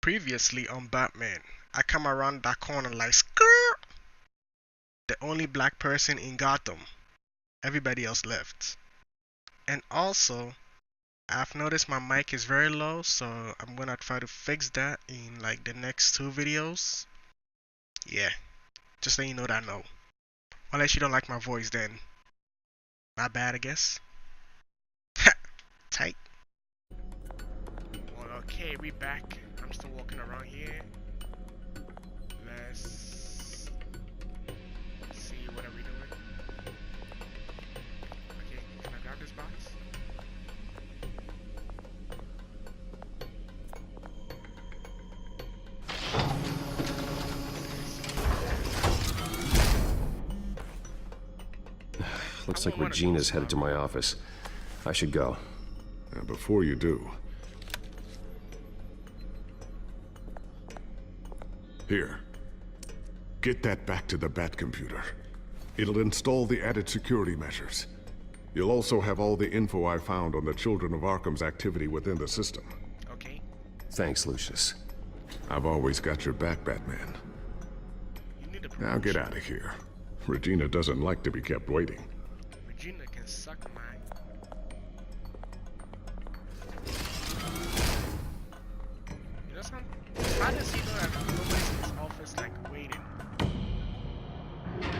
Previously on Batman, I come around that corner like skirt. The only black person in Gotham. Everybody else left. And also, I've noticed my mic is very low, so I'm gonna try to fix that in like the next two videos. Yeah, just let you know that I know. Unless you don't like my voice, then not bad, I guess. Tight. Well, okay, we back. I'm still walking around here. Let's see what are we doing. Okay, can I grab this box? Looks like Regina's headed to my office. I should go. And before you do... Here. Get that back to the Bat computer. It'll install the added security measures. You'll also have all the info I found on the Children of Arkham's activity within the system. Okay. Thanks, Lucius. I've always got your back, Batman. You need a Now get out of here. Regina doesn't like to be kept waiting. Regina can suck mine. You know something? How does he know that nobody's in his office like waiting?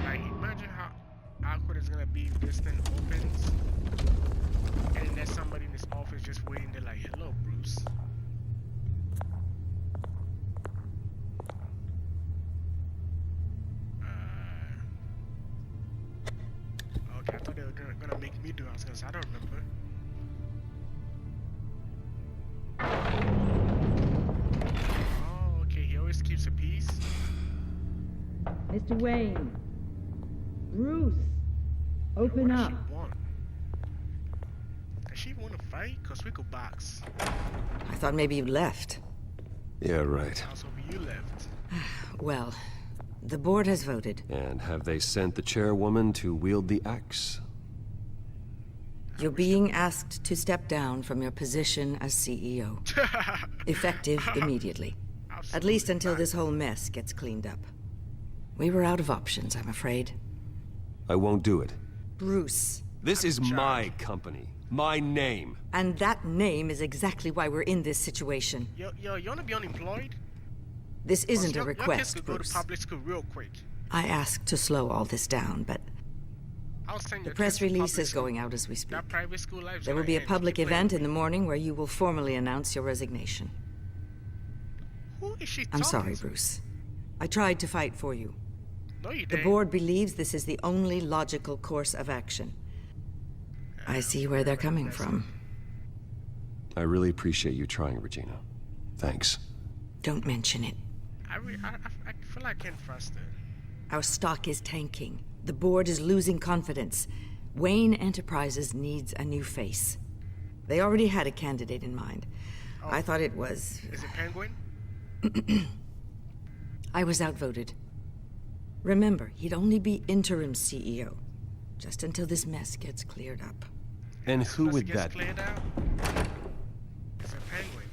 Like imagine how awkward it's gonna be if this thing opens and then there's somebody in his office just waiting. They're like, "Hello, Bruce." Okay, I thought they were gonna make me do it. I was gonna say, I don't remember. Oh, okay, he always keeps a peace. Mr. Wayne. Bruce. Open What does up. she want? Does she want to fight? Cause we could box. I thought maybe you left. Yeah, right. I was hoping you left. Well, the board has voted. And have they sent the chairwoman to wield the axe? You're being asked to step down from your position as CEO. Effective immediately. At least until this whole mess gets cleaned up. We were out of options, I'm afraid. I won't do it. Bruce. This is my company. My name. And that name is exactly why we're in this situation. Yo, you wanna be unemployed? This isn't a Your kids request, could go to Bruce. public school real quick. I asked to slow all this down, but I'll send the your press kids to release public is school. going out as we speak. That private school life is There will gonna be a end. public Keep playing event with in the morning where you will formally announce your resignation. me. Who is she I'm talking sorry, to? Bruce. I tried to fight for you. No, you The didn't. board believes this is the only logical course of action. I see where they're coming from. I really appreciate you trying, Regina. Thanks. Don't mention it. I feel like I can't trust her. Our stock is tanking. The board is losing confidence. Wayne Enterprises needs a new face. They already had a candidate in mind. Oh. I thought it was... Is it Penguin? I was outvoted. Remember, he'd only be interim CEO. Just until this mess gets cleared up. And As who soon as it would gets that be? cleared out, it's a Penguin.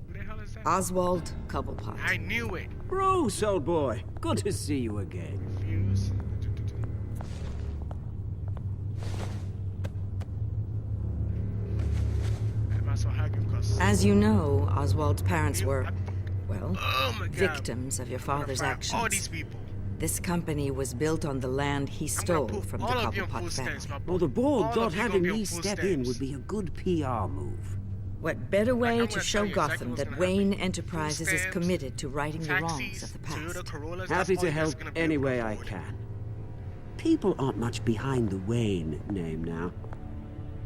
Who the hell is that? Oswald Cobblepot. I knew it. Bruce, old boy. Good to see you again. Fuse. I might as well hug him 'cause- As you know, Oswald's parents were, well, Oh my God. victims of your I'm gonna father's fire actions. all these people. This company was built on the land he I'm gonna stole put from the all of you on full Cobblepot stance, family. my boy. Well, the board All thought of you gonna having be on me full step in stance. would be a good PR move. What better Like, way I'm to gonna show tell you exactly Gotham what's that gonna Wayne happen. Enterprises Food is stamps, committed to righting the wrongs taxis, of the past? Toyota Corollas, Happy that's to all you guys help gonna be any able to way I afford. can. People aren't much behind the Wayne name now.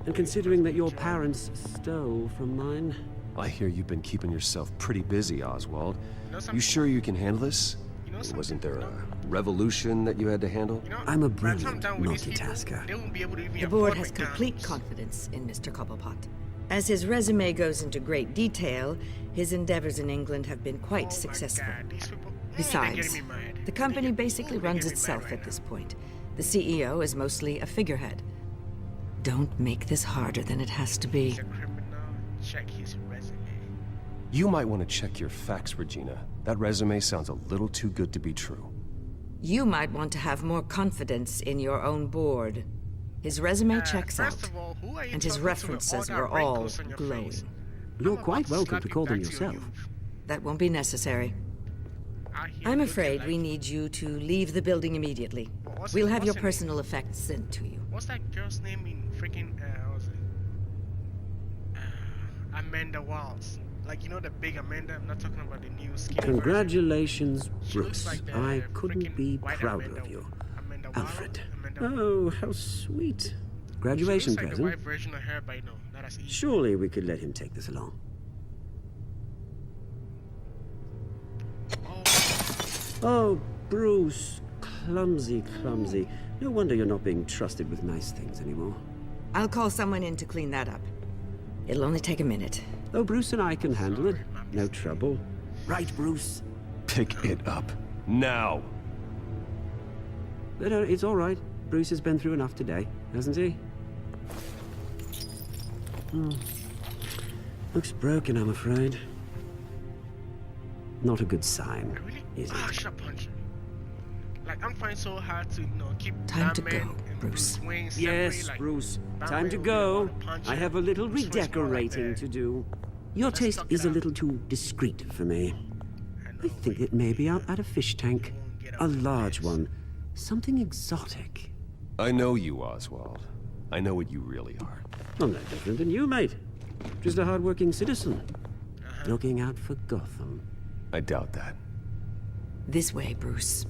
And considering that your parents stole from mine, I hear you've been keeping yourself pretty busy, Oswald. know You something? sure you can handle this? You know something? Wasn't there a revolution that you had to handle? You know, I'm a by the time I'm brilliant done with these people, multitasker. they won't be able to even The board afford has complete McDonald's. confidence in Mr. Cobblepot. As his resume goes into great detail, his endeavors in England have been Oh quite my successful. God, these people, they're Besides, getting me mad. the company They're basically getting runs me mad itself right at now. this point. The CEO is mostly a figurehead. Don't make this harder than it has to be. He's a criminal. check his resume. You might want to check your facts, Regina. That resume sounds a little too good to be true. You might want to have more confidence in your own board. His resume checks out, First of all, who are you and his talking to with references all were that all wrinkles on your glowing. face? You're I'm quite about to welcome slap to you call them back to your yourself. youth. That won't be necessary. Out here I'm looking afraid like- we need you to leave the building immediately. What's We'll her- have your what's her name? personal effects sent to you. What's that girl's name in freaking what was it? Amanda Walls. Like, you know, the big Amanda. I'm not talking about the new skinny version. Congratulations, She looks Bruce. like the I couldn't freaking be white prouder Amanda- of you. Amanda Waller? Alfred. Amanda- Oh, how sweet. Graduation she looks like the present. white version of her, but no, not as easy. Surely we could let him take this along. Oh, Bruce. Clumsy, clumsy. No wonder you're not being trusted with nice things anymore. I'll call someone in to clean that up. It'll only take a minute. Oh, Bruce and I can handle it. Sorry, my No mistake. trouble. Right, Bruce? Pick it up. Now! No, it's all right. Bruce has been through enough today, hasn't he? Looks broken, I'm afraid. Not a good sign, Really? is Ah, it? shut up, punch. Like, I'm trying so hard to, keep Time to Batman go, and Bruce. Wayne Yes, separate, like, Bruce. Batman Time to will be go. about to punch I him. have a little Bruce Wayne's more like redecorating the- to do. Your Let's taste talk is it a out. little too discreet for me. I know, I think but it may be out at a fish tank. you won't get A out of large this. one. Something exotic. I know you, Oswald. I know what you really are. I'm no different than you, mate. Just a hard-working citizen. Uh-huh. Looking out for Gotham. I doubt that. This way, Bruce.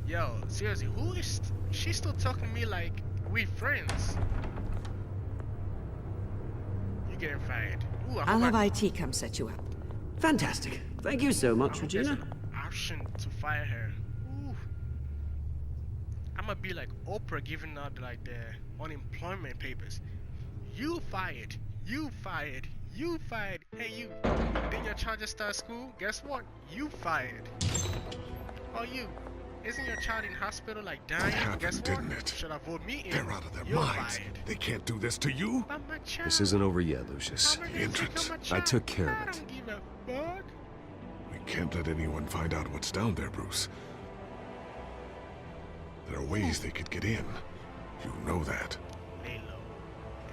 Yo, seriously, who is... She's still talking to me like we friends. You getting fired. Ooh, I'll have IT come set you up. Fantastic. Thank you so much, There's Regina. an option to fire her. Ooh. I'm gonna be like Oprah giving out like the unemployment papers. You fired. You fired. You fired. Hey you. Didn't your child just start school? Guess what? You fired. Oh you. Isn't your child in hospital like dying? happened, Guess what? didn't it? Should I vote me in? They're out of their You're minds. fired. They can't do this to you. But my child. This isn't over yet, Lucius. How am I gonna take entrance. on my I child? took care of I it. don't give a fuck. We can't let anyone find out what's down there, Bruce. There are ways they could get in. You know that. Lay low.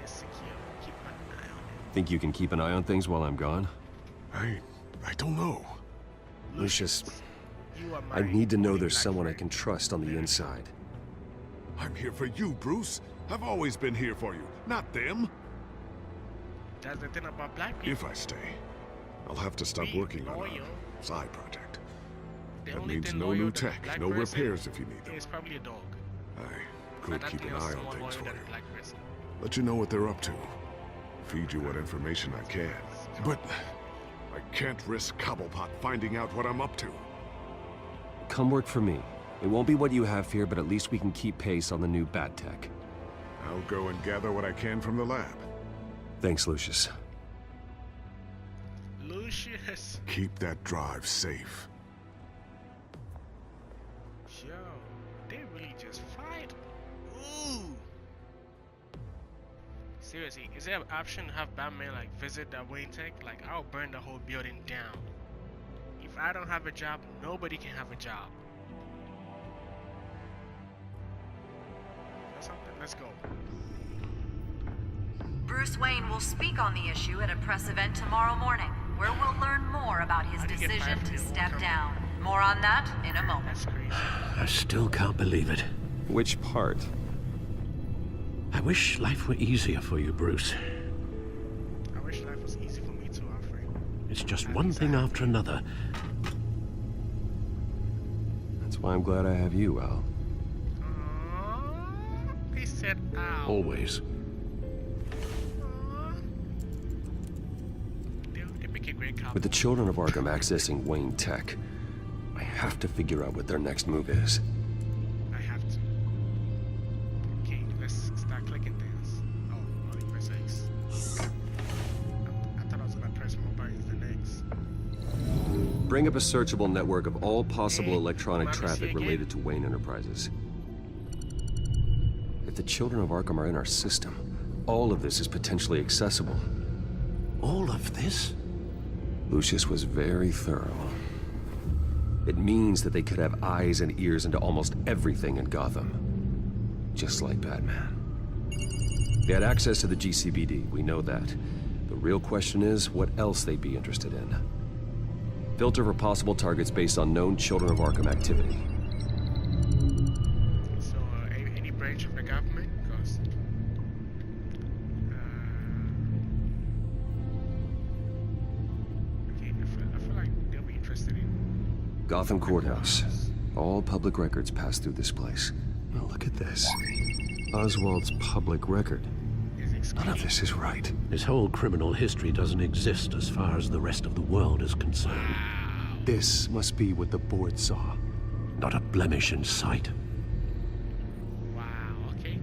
It's secure. Keep an eye on it. Think you can keep an eye on things while I'm gone? I don't know. Lucius, You are I my need to know only there's black someone I friend. can trust on the inside. I'm here for you, Bruce. I've always been here for you, not them. That's the thing about black people. If I stay, I'll have to stop Be working on loyal. a side project. The That only means thing no loyal new than a tech, black no person repairs if you need them. is probably a dog. I But could that keep thing an is eye on someone things loyal for than a you. black person. Let you know what they're up to. Feed you what information I can. But I can't risk Cobblepot finding out what I'm up to. Come work for me. It won't be what you have here, but at least we can keep pace on the new bat tech. I'll go and gather what I can from the lab. Thanks, Lucius. Lucius. Keep that drive safe. Yo, they really just fight. Ooh. Seriously, is there an option to have Batman like visit that Wayne Tech? Like, I'll burn the whole building down. If I don't have a job, nobody can have a job. That's something. Let's go. Bruce Wayne will speak on the issue at a press event tomorrow morning, where we'll learn more about his How do you get decision fired from to your own step company? down. More on that in a moment. That's crazy. I still can't believe it. Which part? I wish life were easier for you, Bruce. I wish life was easy for me too, Alfred. It's just one thing after another. That's why I'm glad I have you, Al. He said, ow. Always. They make a great couple. With the children of Arkham accessing Wayne Tech, I have to figure out what their next move is. I have to. Okay, let's start clicking things. Oh, only press X. I thought I was gonna press more buttons than X. Bring up a searchable network of all possible Hey, electronic let me see traffic again. related to Wayne Enterprises. If the children of Arkham are in our system, all of this is potentially accessible. All of this? Lucius was very thorough. It means that they could have eyes and ears into almost everything in Gotham. Just like Batman. They had access to the GCPD, we know that. The real question is, what else they'd be interested in. Filter for possible targets based on known Children of Arkham activity. So, any branch of the government? Because okay, I feel like they'll be interested in Gotham Courthouse. All public records pass through this place. Now look at this. Oswald's public record. None of this is right. His whole criminal history doesn't exist as far as the rest of the world is concerned. This must be what the board saw. Not a blemish in sight. Wow, okay.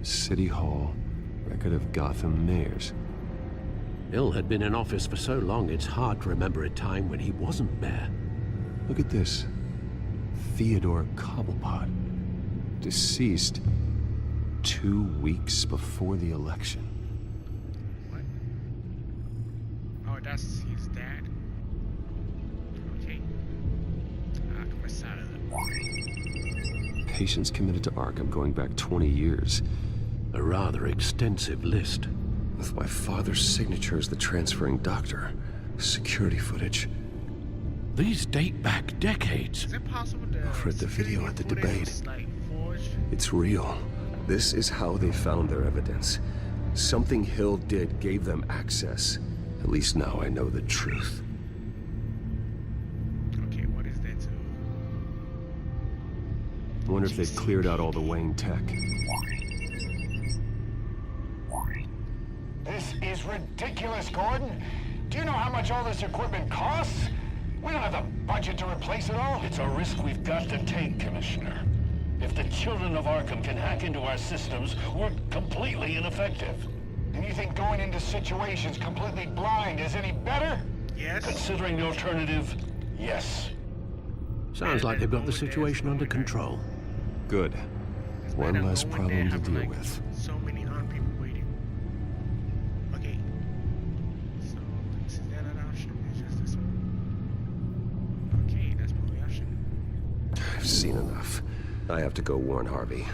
City Hall, record of Gotham mayors. Hill had been in office for so long, it's hard to remember a time when he wasn't mayor. Look at this. Theodore Cobblepot. Deceased 2 weeks before the election. What? Oh, that's his dad? Okay. Patients committed to Arkham going back 20 years. A rather extensive list. With my father's signature as the transferring doctor. Security footage. These date back decades. Is it possible to I've read the video at the debate. was, like, forged? It's real. This is how they found their evidence. Something Hill did gave them access. At least now I know the truth. Okay, what is that to? I wonder if they've cleared out all the Wayne tech. This is ridiculous, Gordon. Do you know how much all this equipment costs? We don't have the budget to replace it all. It's a risk we've got to take, Commissioner. If the Children of Arkham can hack into our systems, we're completely ineffective. And you think going into situations completely blind is any better? Yes. Considering the alternative, yes. Sounds like they've got the situation under control. Good. It's One better less knowing they problem to have, deal like, with. So many armed people waiting. Okay. So, is that an option? It's just this one. Okay, that's my only option. I've seen enough. I have to go warn Harvey.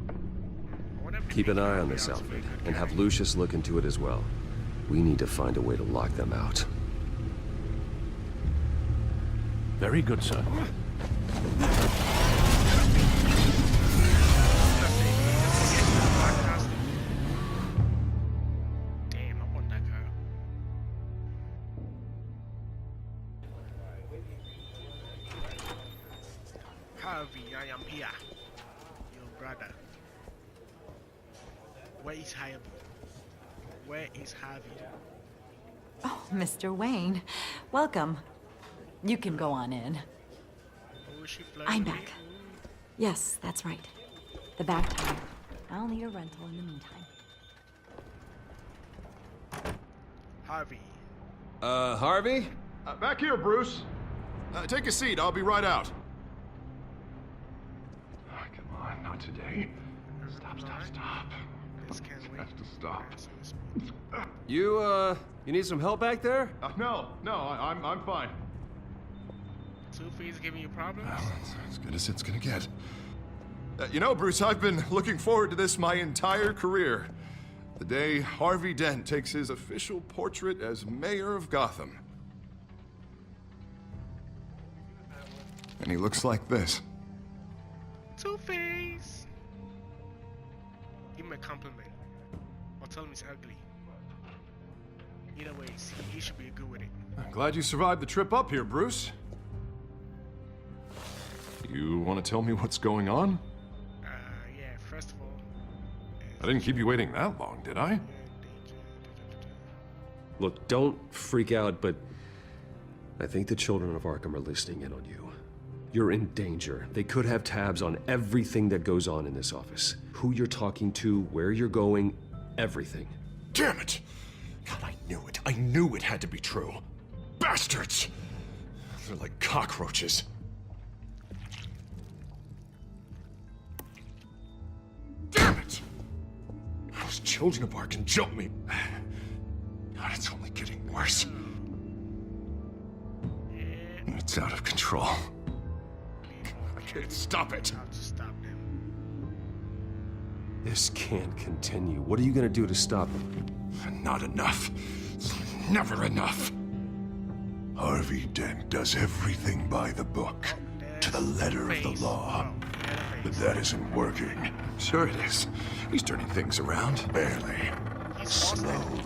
I wonder if they Keep an make eye on Harvey this out to be a outfit, good and guy. have Lucius look into it as well. We need to find a way to lock them out. Very good, sir. Damn, I want that car. Harvey, I am here. Your brother. Where is Harvey? Where is Harvey? Oh, Mr. Wayne. Welcome. You can go on in. Oh, is she flirting I'm with back. me? Yes, that's right. The back tire. I'll need a rental in the meantime. Harvey. Harvey? Back here, Bruce. Take a seat. I'll be right out. Oh, come on, not today. Stop. This can't wait. Have to stop. You need some help back there? No, I'm fine. Two-Face giving you problems? That's as good as it's gonna get. You know, Bruce, I've been looking forward to this my entire career. The day Harvey Dent takes his official portrait as mayor of Gotham. And he looks like this. Two-Face! Give him a compliment. Or tell him he's ugly. Either way, he should be good with it. I'm glad you survived the trip up here, Bruce. You want to tell me what's going on? Yeah, first of all... I didn't keep you waiting that long, did I? Look, don't freak out, but I think the Children of Arkham are listening in on you. You're in danger. They could have tabs on everything that goes on in this office. Who you're talking to, where you're going, everything. Damn it! God, I knew it. I knew it had to be true. Bastards! They're like cockroaches. Those children of Arkham jumped me. God, it's only getting worse. It's out of control. I can't stop it. I'll just stop him. This can't continue. What are you gonna do to stop him? Not enough. Never enough. Harvey Dent does everything by the book, to the letter of the law. But that isn't working. Sure it is. He's turning things around. Barely. Slowly.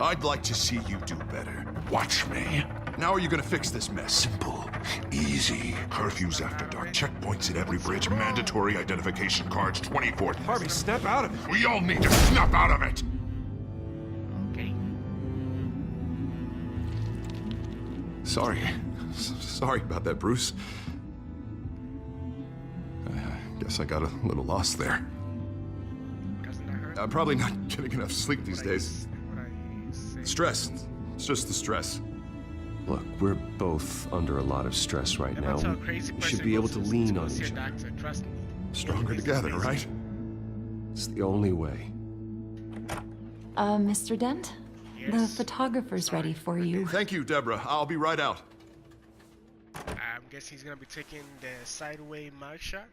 I'd like to see you do better. Watch me. Now are you gonna fix this mess? Simple. Easy. Curfews after dark. Checkpoints at every bridge. Mandatory identification cards 24. Harvey, snap out of it. We all need to snap out of it! Okay. Sorry. Sorry about that, Bruce. I guess I got a little lost there. Doesn't that hurt? I'm probably not getting enough sleep these days. What I say? Stress. It's just the stress. Look, we're both under a lot of stress right If now. I tell a crazy We should person be able goes to lean on see a each other. doctor, trust me. Stronger together, right? It's the only way. Mr. Dent? The Yes? photographer's ready for you. Thank you, Deborah. I'll be right out. I guess he's gonna be taking the sideway mugshot.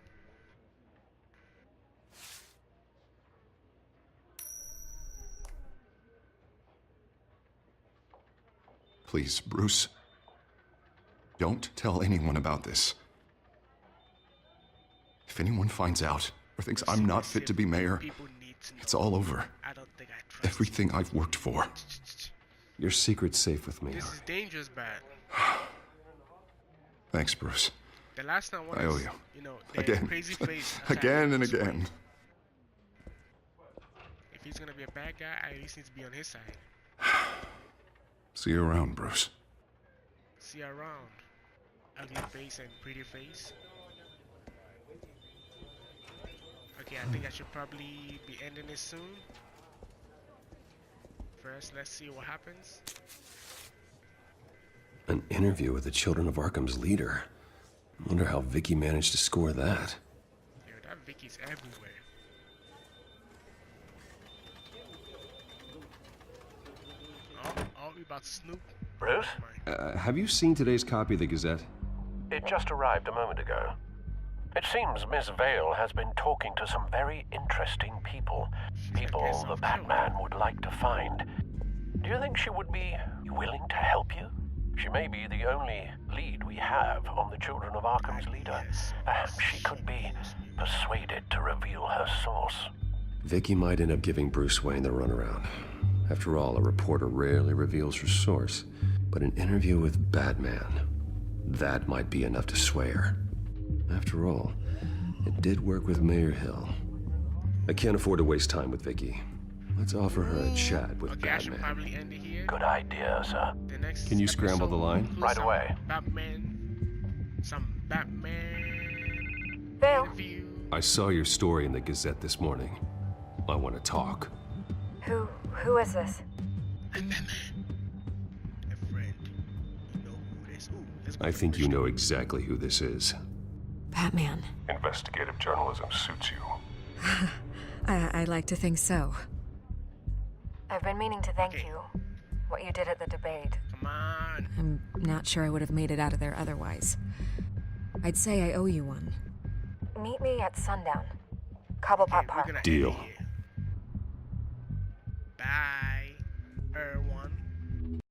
Please, Bruce. Don't tell anyone about this. If anyone finds out or thinks I'm not fit to be mayor, People need to know. it's all over. I don't think I trust Everything I've worked for. Your secret's safe with me. This is dangerous, bad. Thanks, Bruce. The last time I owe you. You know, the Again. crazy face. attack Again and was right. again. If he's gonna be a bad guy, I at least need to be on his side. See you around, Bruce. See you around. Ugly face and pretty face. Okay, I think I should probably be ending this soon. First, let's see what happens. An interview with the Children of Arkham's leader. I wonder how Vicky managed to score that. Yo, that Vicky's everywhere. Oh, we about to snoop. Bruce? Have you seen today's copy of the Gazette? It just arrived a moment ago. It seems Miss Vale has been talking to some very interesting people. People the Batman would like to find. Do you think she would be willing to help you? She may be the only lead we have on the Children of Arkham's leader. Perhaps she could be persuaded to reveal her source. Vicky might end up giving Bruce Wayne the runaround. After all, a reporter rarely reveals her source. But an interview with Batman, that might be enough to sway her. After all, it did work with Mayor Hill. I can't afford to waste time with Vicky. Let's offer her a chat with Okay, I should Batman. probably end it here. Good idea, sir. The next Can you scramble the episode line? includes Right some away. Some Batman Vale. interview. I saw your story in the Gazette this morning. I want to talk. Who is this? I'm Batman. A friend. You know who it is. Ooh, let's go I for think the you mission. know exactly who this is. Batman. Investigative journalism suits you. I'd like to think so. I've been meaning to thank Okay. you. What you did at the debate. Come on. I'm not sure I would have made it out of there otherwise. I'd say I owe you one. Meet me at sundown. Cobblepot Okay, we're Park. gonna end Deal. it here. Bye.